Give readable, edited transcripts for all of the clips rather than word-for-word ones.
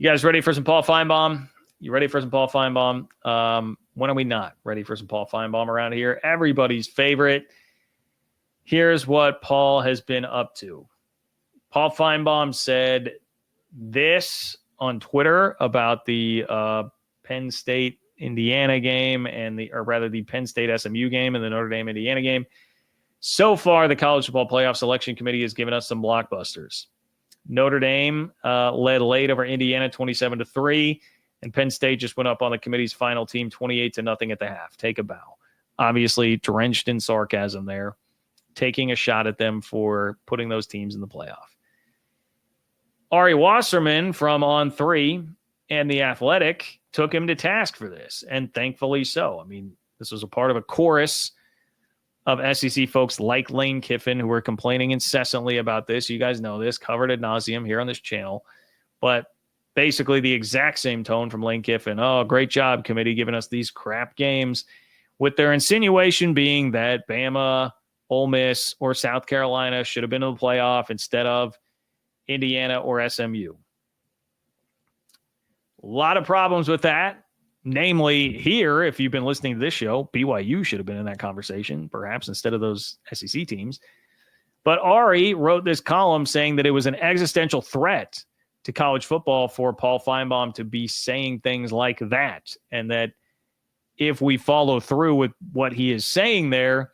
You guys ready for some Paul Finebaum? You ready for some Paul Finebaum? When are we not ready for some Paul Finebaum around here? Everybody's favorite. Here's what Paul has been up to. Paul Finebaum said this on Twitter about the Penn State Indiana game and the Penn State SMU game and the Notre Dame Indiana game. So far, the College Football Playoff Selection Committee has given us some blockbusters. Notre Dame led late over Indiana 27-3, and Penn State just went up on the committee's final team 28-0 at the half. Take a bow. Obviously, drenched in sarcasm there, taking a shot at them for putting those teams in the playoff. Ari Wasserman from On3 and The Athletic took him to task for this, and thankfully so. I mean, this was a part of a chorus of SEC folks like Lane Kiffin who were complaining incessantly about this. You guys know this, covered ad nauseum here on this channel. But basically the exact same tone from Lane Kiffin. Oh, great job, committee, giving us these crap games, with their insinuation being that Bama, Ole Miss, or South Carolina should have been in the playoff instead of Indiana or SMU. A lot of problems with that. Namely, here, if you've been listening to this show, BYU should have been in that conversation, perhaps instead of those SEC teams. But Ari wrote this column saying that it was an existential threat to college football for Paul Finebaum to be saying things like that, and that if we follow through with what he is saying there,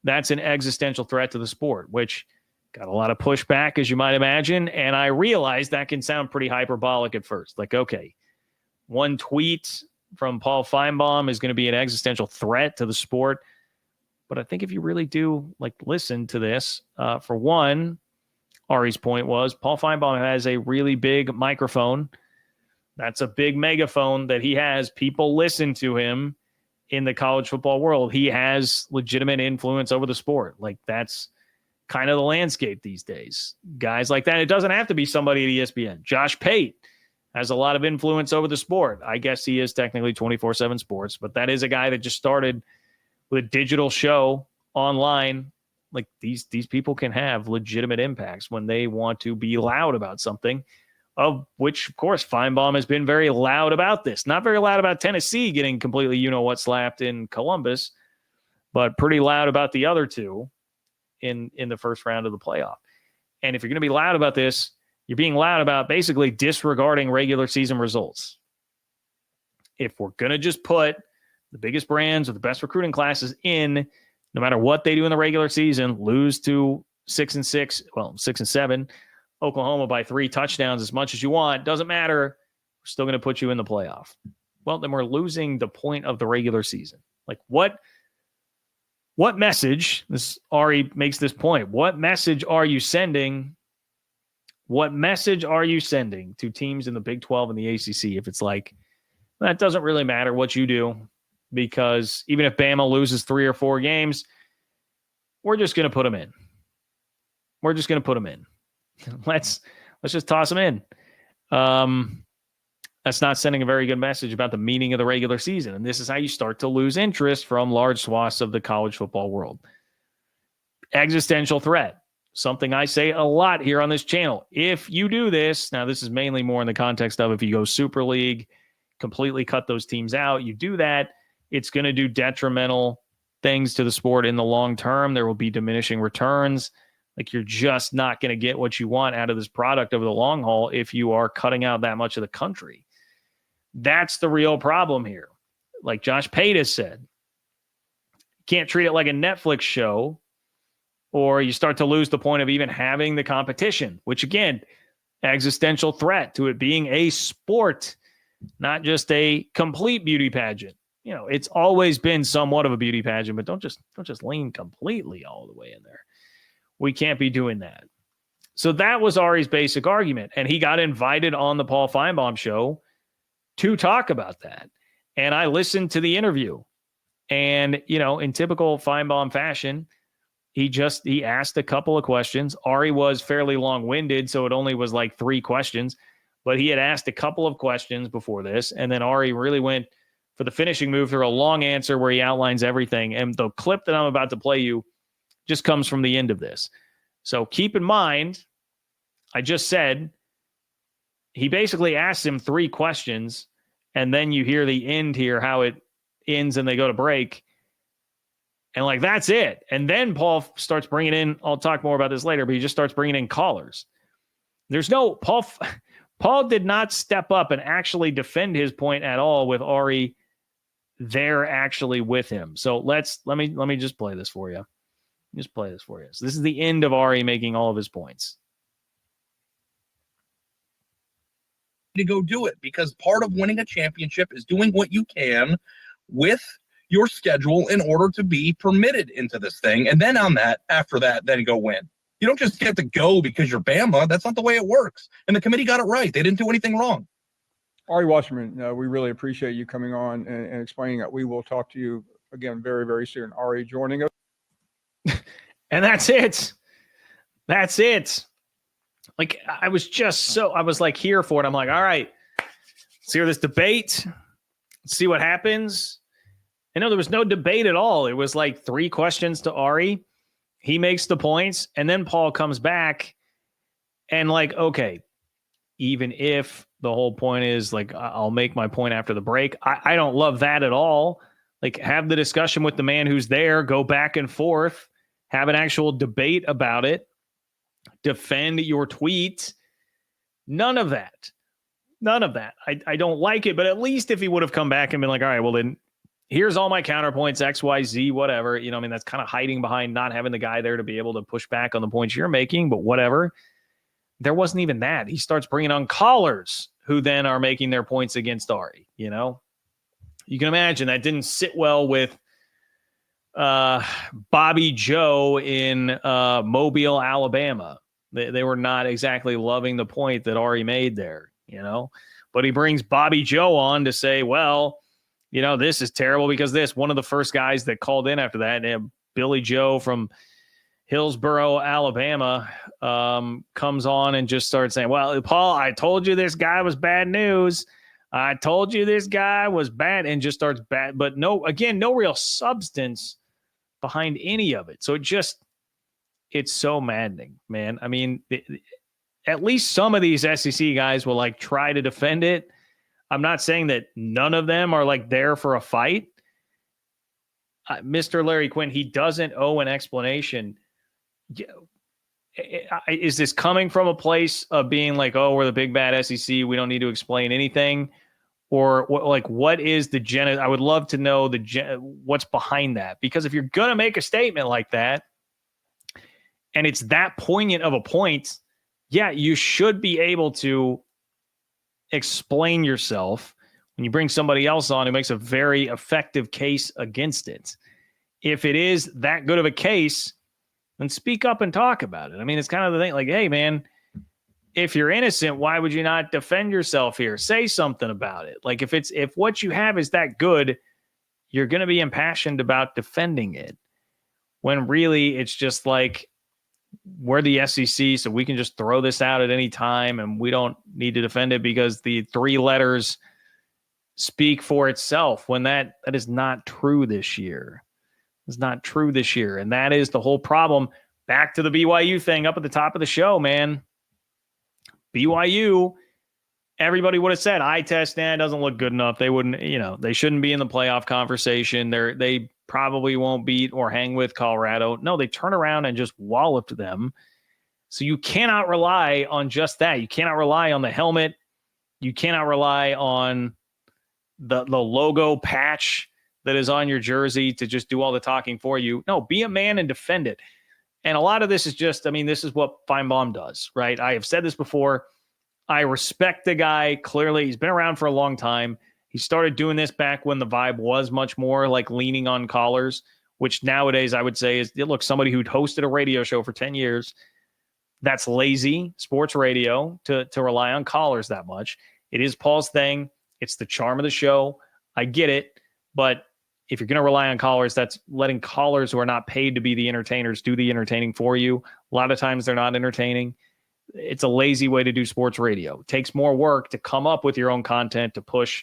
that's an existential threat to the sport, which got a lot of pushback, as you might imagine. And I realized that can sound pretty hyperbolic at first. Like, okay, one tweet from Paul Finebaum is going to be an existential threat to the sport. But I think if you really do listen to this, for one, Ari's point was Paul Finebaum has a really big microphone. That's a big megaphone that he has. People listen to him in the college football world. He has legitimate influence over the sport. That's kind of the landscape these days. Guys like that. It doesn't have to be somebody at ESPN. Josh Pate has a lot of influence over the sport. I guess he is technically 24/7 Sports, but that is a guy that just started with a digital show online. These people can have legitimate impacts when they want to be loud about something, of which, of course, Finebaum has been very loud about this. Not very loud about Tennessee getting completely slapped in Columbus, but pretty loud about the other two in the first round of the playoff. And if you're going to be loud about this, you're being loud about basically disregarding regular season results. If we're going to just put the biggest brands or the best recruiting classes in, no matter what they do in the regular season, lose to 6-7, Oklahoma by 3 touchdowns, as much as you want, doesn't matter. We're still going to put you in the playoff. Well, then we're losing the point of the regular season. What message, this Ari makes this point, what message are you sending? What message are you sending to teams in the Big 12 and the ACC if it's that doesn't really matter what you do, because even if Bama loses 3 or 4 games, we're just going to put them in. We're just going to put them in. Let's just toss them in. That's not sending a very good message about the meaning of the regular season. And this is how you start to lose interest from large swaths of the college football world. Existential threat. Something I say a lot here on this channel. If you do this, now this is mainly more in the context of if you go Super League, completely cut those teams out, you do that, it's going to do detrimental things to the sport in the long term. There will be diminishing returns. You're just not going to get what you want out of this product over the long haul if you are cutting out that much of the country. That's the real problem here. Like Josh Pate has said, you can't treat it like a Netflix show, or you start to lose the point of even having the competition, which again, existential threat to it being a sport, not just a complete beauty pageant. It's always been somewhat of a beauty pageant, but don't just lean completely all the way in there. We can't be doing that. So that was Ari's basic argument. And he got invited on the Paul Finebaum show to talk about that. And I listened to the interview. And, in typical Finebaum fashion, he asked a couple of questions. Ari was fairly long-winded, so it only was 3 questions. But he had asked a couple of questions before this. And then Ari really went for the finishing move through a long answer where he outlines everything. And the clip that I'm about to play you just comes from the end of this. So keep in mind, I just said he basically asks him 3 questions, and then you hear the end here, how it ends and they go to break. And like, that's it. And then Paul starts bringing in, I'll talk more about this later, but he just starts bringing in callers. Paul did not step up and actually defend his point at all with Ari there actually with him. So let me just play this for you. Just play this for you. So this is the end of Ari making all of his points. To go do it, because part of winning a championship is doing what you can with your schedule in order to be permitted into this thing. And then after that, then go win. You don't just get to go because you're Bama. That's not the way it works. And the committee got it right. They didn't do anything wrong. Ari Wasserman, we really appreciate you coming on and explaining that. We will talk to you again very, very soon. Ari joining us. And that's it. That's it. Like, I was like here for it. I'm like, all right, let's hear this debate. Let's see what happens. I know there was no debate at all. It was like 3 questions to Ari. He makes the points, and then Paul comes back and like, okay, even if the whole point is like, I'll make my point after the break. I don't love that at all. Like, have the discussion with the man who's there, go back and forth, have an actual debate about it, defend your tweet. None of that. None of that. I don't like it, but at least if he would have come back and been like, all right, well then here's all my counterpoints, X, Y, Z, whatever. You know, I mean, that's kind of hiding behind not having the guy there to be able to push back on the points you're making, but whatever. There wasn't even that. He starts bringing on callers who then are making their points against Ari, you know? You can imagine that didn't sit well with Bobby Joe in Mobile, Alabama. They were not exactly loving the point that Ari made there, you know? But he brings Bobby Joe on to say, well, you know, this is terrible because this. One of the first guys that called in after that, Billy Joe from Hillsboro, Alabama, comes on and just starts saying, well, Paul, I told you this guy was bad news. I told you this guy was bad, and just starts bad. But no real substance behind any of it. So it's so maddening, man. I mean, at least some of these SEC guys will like try to defend it. I'm not saying that none of them are like there for a fight. Mr. Larry Quinn, he doesn't owe an explanation. Is this coming from a place of being like, oh, we're the big bad SEC, we don't need to explain anything? Or what is the genesis? I would love to know what's behind that. Because if you're going to make a statement like that, and it's that poignant of a point, yeah, you should be able to explain yourself when you bring somebody else on who makes a very effective case against it. If it is that good of a case, then speak up and talk about it. I mean, it's kind of the thing like, hey, man, if you're innocent, why would you not defend yourself here? Say something about it. Like if what you have is that good, you're going to be impassioned about defending it. When really it's just like, we're the SEC, so we can just throw this out at any time and we don't need to defend it because the 3 letters speak for itself, when that is not true this year. It's not true this year. And that is the whole problem. Back to the BYU thing up at the top of the show, man. BYU, everybody would have said eye test, doesn't look good enough. They wouldn't, they shouldn't be in the playoff conversation. They probably won't beat or hang with Colorado. No, they turn around and just walloped them. So you cannot rely on just that. You cannot rely on the helmet. You cannot rely on the logo patch that is on your jersey to just do all the talking for you. No, be a man and defend it. And a lot of this is just, this is what Finebaum does, right? I have said this before. I respect the guy. Clearly, he's been around for a long time. He started doing this back when the vibe was much more like leaning on callers, which nowadays I would say is, look, somebody who'd hosted a radio show for 10 years, that's lazy sports radio to rely on callers that much. It is Paul's thing. It's the charm of the show. I get it. But if you're going to rely on callers, that's letting callers who are not paid to be the entertainers do the entertaining for you. A lot of times they're not entertaining. It's a lazy way to do sports radio. It takes more work to come up with your own content to push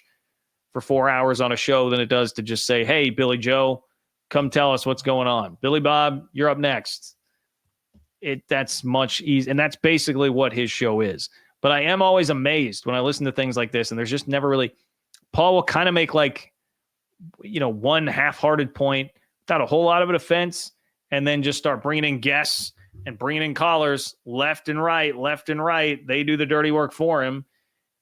for 4 hours on a show than it does to just say, hey, Billy Joe, come tell us what's going on. Billy Bob, you're up next. That's much easier. And that's basically what his show is. But I am always amazed when I listen to things like this, and there's just never really, Paul will kind of make like, one half-hearted point without a whole lot of a defense, and then just start bringing in guests and bringing in callers left and right. They do the dirty work for him.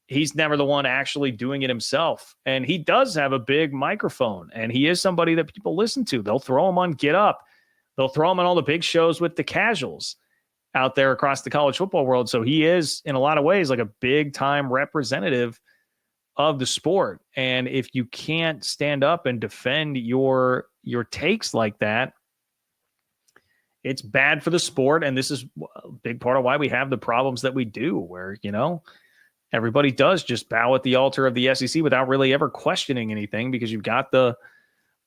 He's never the one actually doing it himself. And he does have a big microphone, and he is somebody that people listen to. They'll throw him on Get Up. They'll throw him on all the big shows with the casuals out there across the college football world. So he is, in a lot of ways, like a big-time representative of the sport. And if you can't stand up and defend your takes like that, it's bad for the sport. And this is a big part of why we have the problems that we do, where, everybody does just bow at the altar of the SEC without really ever questioning anything, because you've got the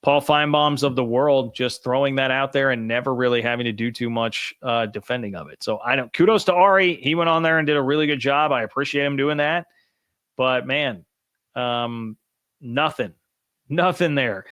Paul Finebaums of the world just throwing that out there and never really having to do too much defending of it. So kudos to Ari. He went on there and did a really good job. I appreciate him doing that. But man, nothing there.